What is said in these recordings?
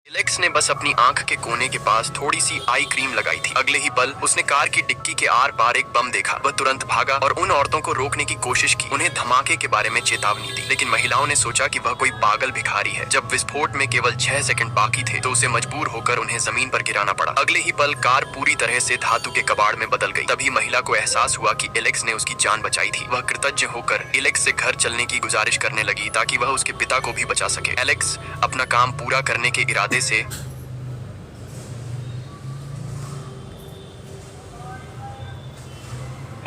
Alex ने बस अपनी आंख के कोने के पास थोड़ी सी आई क्रीम लगाई थी। अगले ही पल उसने कार की डिक्की के आर पार एक बम देखा। वह तुरंत भागा और उन औरतों को रोकने की कोशिश की, उन्हें धमाके के बारे में चेतावनी दी, लेकिन महिलाओं ने सोचा कि वह कोई पागल भिखारी है। जब विस्फोट में केवल 6 सेकंड बाकी थे तो उसे मजबूर होकर उन्हें जमीन पर गिराना पड़ा। अगले ही पल कार पूरी तरह से धातु के कबाड़ में बदल गई। तभी महिला को एहसास हुआ कि एलेक्स ने उसकी जान बचाई थी। वह कृतज्ञ होकर एलेक्स से घर चलने की गुजारिश करने लगी ताकि वह उसके पिता को भी बचा सके। एलेक्स अपना काम पूरा करने के इरादे से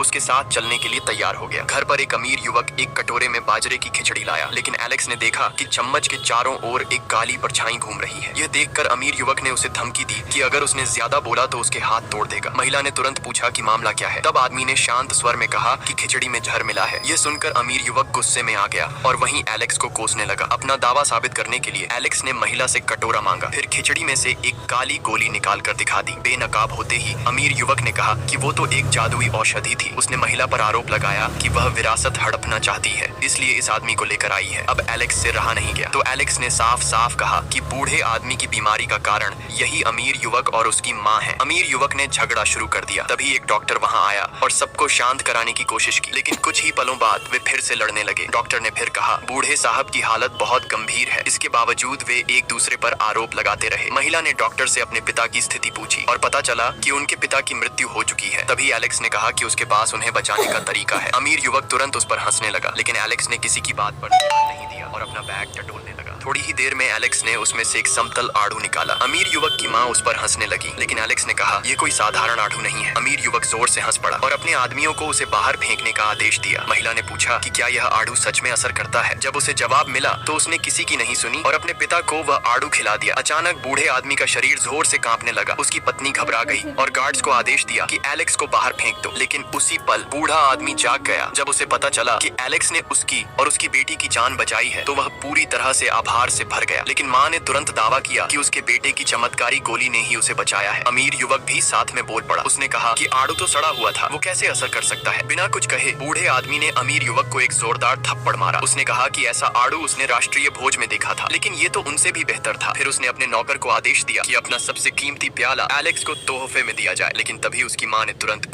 उसके साथ चलने के लिए तैयार हो गया। घर पर एक अमीर युवक एक कटोरे में बाजरे की खिचड़ी लाया, लेकिन एलेक्स ने देखा कि चम्मच के चारों ओर एक काली परछाई घूम रही है। यह देखकर अमीर युवक ने उसे धमकी दी कि अगर उसने ज्यादा बोला तो उसके हाथ तोड़ देगा। महिला ने तुरंत पूछा कि मामला क्या है। तब आदमी ने शांत स्वर में कहा कि खिचड़ी में जहर मिला है। यह सुनकर अमीर युवक गुस्से में आ गया और वहीं एलेक्स को कोसने लगा। अपना दावा साबित करने के लिए एलेक्स ने महिला से कटोरा मांगा, फिर खिचड़ी में से एक काली गोली निकाल कर दिखा दी। बेनकाब होते ही अमीर युवक ने कहा कि वो तो एक जादुई औषधि थी। उसने महिला पर आरोप लगाया कि वह विरासत हड़पना चाहती है, इसलिए इस आदमी को लेकर आई है। अब एलेक्स से रहा नहीं गया तो एलेक्स ने साफ साफ कहा कि बूढ़े आदमी की बीमारी का कारण यही अमीर युवक और उसकी माँ है। अमीर युवक ने झगड़ा शुरू कर दिया। तभी एक डॉक्टर वहां आया और सबको शांत कराने की कोशिश की, लेकिन कुछ ही पलों बाद वे फिर से लड़ने लगे। डॉक्टर ने फिर कहा बूढ़े साहब की हालत बहुत गंभीर है। इसके बावजूद वे एक दूसरे पर आरोप लगाते रहे। महिला ने डॉक्टर से अपने पिता की स्थिति पूछी और पता चला कि उनके पिता की मृत्यु हो चुकी है। तभी एलेक्स ने कहा कि उसके पास उन्हें बचाने का तरीका है। अमीर युवक तुरंत उस पर हंसने लगा, लेकिन एलेक्स ने किसी की बात पर ध्यान नहीं दिया और अपना बैग टटोलने लगा। थोड़ी ही देर में एलेक्स ने उसमें से एक समतल आड़ू निकाला। अमीर युवक की माँ उस पर हंसने लगी, लेकिन एलेक्स ने कहा यह कोई साधारण आड़ू नहीं है। अमीर युवक जोर से हंस पड़ा और अपने आदमियों को उसे बाहर फेंकने का आदेश दिया। महिला ने पूछा कि क्या यह आड़ू सच में असर करता है। जब उसे जवाब मिला तो उसने किसी की नहीं सुनी और अपने पिता को वह आड़ू खिला दिया। अचानक बूढ़े आदमी का शरीर जोर से कांपने लगा। उसकी पत्नी घबरा गई और गार्ड्स को आदेश दिया कि एलेक्स को बाहर फेंक दो, लेकिन उसी पल बूढ़ा आदमी जाग गया। जब उसे पता चला कि एलेक्स ने उसकी और उसकी बेटी की जान बचाई है तो वह पूरी तरह से आभार से भर गया, लेकिन माँ ने तुरंत दावा किया कि उसके बेटे की चमत्कारी गोली ने ही उसे बचाया है। अमीर युवक भी साथ में बोल पड़ा। उसने कहा कि आड़ू तो सड़ा हुआ था, वो कैसे असर कर सकता है। बिना कुछ कहे बूढ़े आदमी ने अमीर युवक को एक जोरदार थप्पड़ मारा। उसने कहा कि ऐसा आड़ू उसने राष्ट्रीय भोज में देखा था, लेकिन ये तो उनसे भी बेहतर था। फिर उसने अपने नौकर को आदेश दिया कि अपना सबसे कीमती प्याला एलेक्स को तोहफे में दिया जाए, लेकिन तभी उसकी माँ ने तुरंत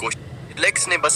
एलेक्स ने बस